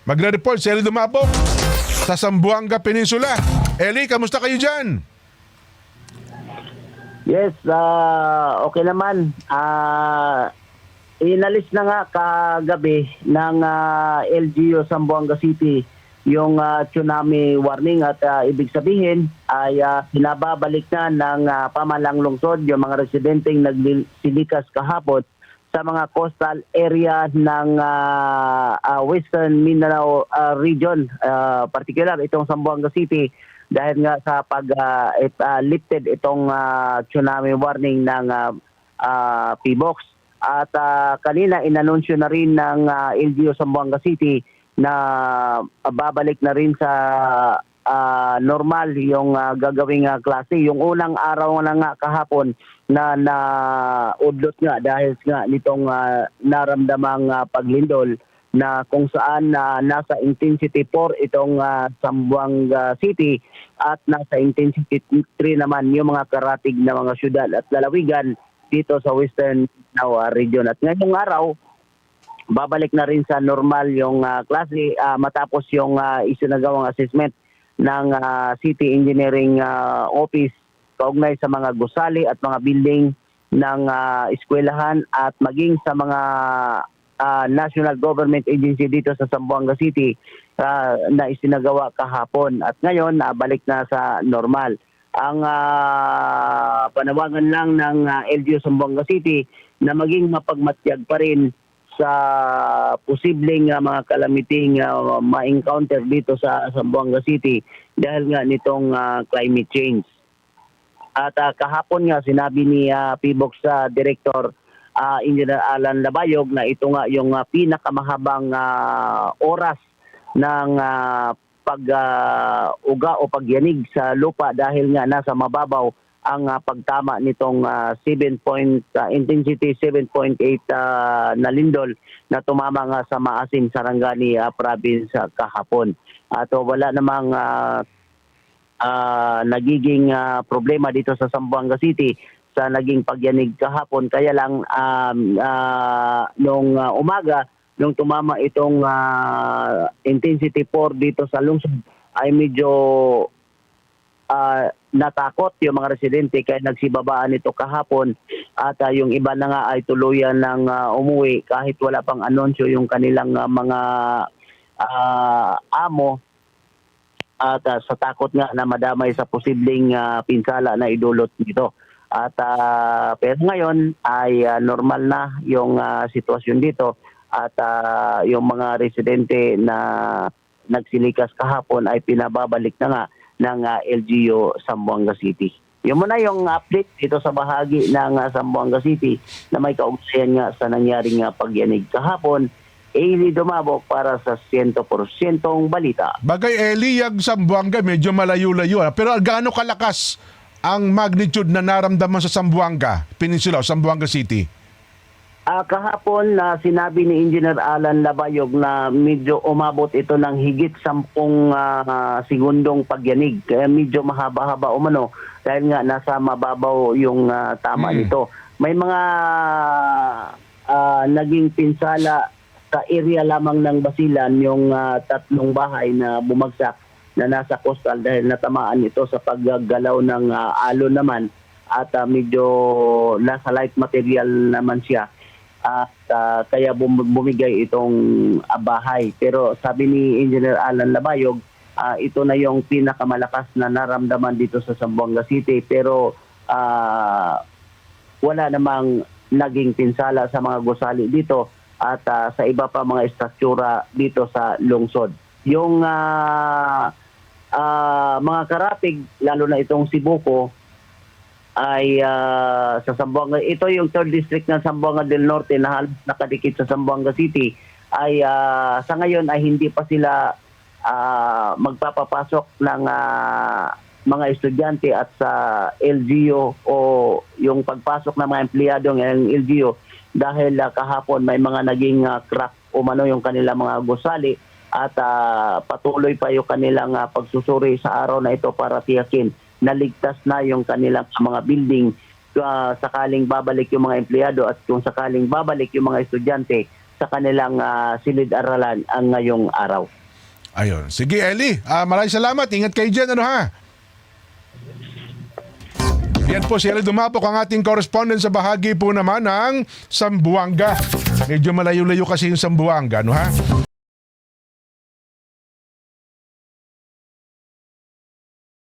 Magre-report si Eli Dumabok sa Zamboanga Peninsula. Eli, kamusta kayo dyan? Yes, okay naman. Inalis na nga kagabi ng LGU Zamboanga City yung tsunami warning at ibig sabihin ay pinababalik na ng pamahalang lungsod yung mga residenteng nagsilikas kahapon sa mga coastal area ng Western Mindanao region, particular itong Zamboanga City dahil nga sa lifted itong tsunami warning ng PBOX. At kanina inanunsyo na rin ng LGU Zamboanga City na babalik na rin sa normal yung gagawing klase. Yung unang araw na nga kahapon na naudlot nga dahil nga nitong naramdamang paglindol na kung saan nasa intensity 4 itong Zamboanga City at nasa intensity 3 naman yung mga karatig na mga syudad at lalawigan dito sa Western Mindanao region. At ngayong araw, babalik na rin sa normal yung klase matapos yung isinagawang assessment ng City Engineering Office kaugnay sa mga gusali at mga building ng eskwelahan at maging sa mga national government agency dito sa Zamboanga City na isinagawa kahapon. At ngayon, balik na sa normal. Ang panawagan lang ng LGU Zamboanga City na maging mapagmatyag pa rin sa posibleng mga kalamiting ma-encounter dito sa Zamboanga City dahil nga nitong climate change. At kahapon nga sinabi ni PBOX Director Engineer Alan Labayog na ito nga yung pinakamahabang oras ng pag-uga o pagyanig sa lupa dahil nga nasa mababaw ang pagtama nitong intensity 7.8 na lindol na tumama nga sa Maasin, Sarangani province kahapon. At wala namang nagiging problema dito sa Zamboanga City sa naging pagyanig kahapon. Kaya lang nung umaga, nung tumama itong intensity 4 dito sa lungsod, ay medyo natakot yung mga residente kaya nagsibabaan ito kahapon at yung iba na nga ay tuluyan ng umuwi kahit wala pang anunsyo yung kanilang mga amo at sa takot nga na madamay sa posibleng pinsala na idulot nito. At pero ngayon ay normal na yung sitwasyon dito at yung mga residente na nagsilikas kahapon ay pinababalik na nga ng LGU Zamboanga City. Yun muna yung update dito sa bahagi ng Zamboanga City na may kaugnayan nga sa nangyaring pagyanig kahapon. Eli Dumabok para sa 100% balita. Bagay Eli, yung Zamboanga medyo malayo-layo. Pero gaano kalakas ang magnitude na naramdaman sa Zamboanga Peninsula o Zamboanga City? Kahapon sinabi ni Engineer Alan Labayog na medyo umabot ito ng higit 10 segundong pagyanig. Kaya medyo mahaba-haba umano dahil nga nasa mababaw yung tama nito. May mga naging pinsala sa area lamang ng Basilan, yung 3 bahay na bumagsak na nasa coastal dahil natamaan ito sa paggalaw ng alon naman at medyo nasa light material naman siya. At kaya bumigay itong bahay. Pero sabi ni Engineer Alan Labayog, ito na yung pinakamalakas na naramdaman dito sa Zamboanga City. Pero wala namang naging pinsala sa mga gusali dito at sa iba pa mga estruktura dito sa lungsod. Yung mga karatig, lalo na itong Sibuko, ay sa Zamboanga, ito yung 3rd district ng Zamboanga del Norte na halos nakadikit sa Zamboanga City, ay sa ngayon ay hindi pa sila magpapapasok ng mga estudyante at sa LGU o yung pagpasok ng mga empleyado ng LGU dahil kahapon may mga naging crack umano yung kanilang mga gusali at patuloy pa yung kanilang pagsusuri sa araw na ito para tiyakin naligtas na yung kanilang mga building sakaling babalik yung mga empleyado at kung sakaling babalik yung mga estudyante sa kanilang silid-aralan ang ngayong araw. Ayun. Sige, Eli. Maraming salamat. Ingat kayo dyan. Ano ha? Yan po si Eli Dumapok, ang ating correspondent sa bahagi po naman ng Zamboanga. Medyo malayo-layo kasi yung Zamboanga. No ha?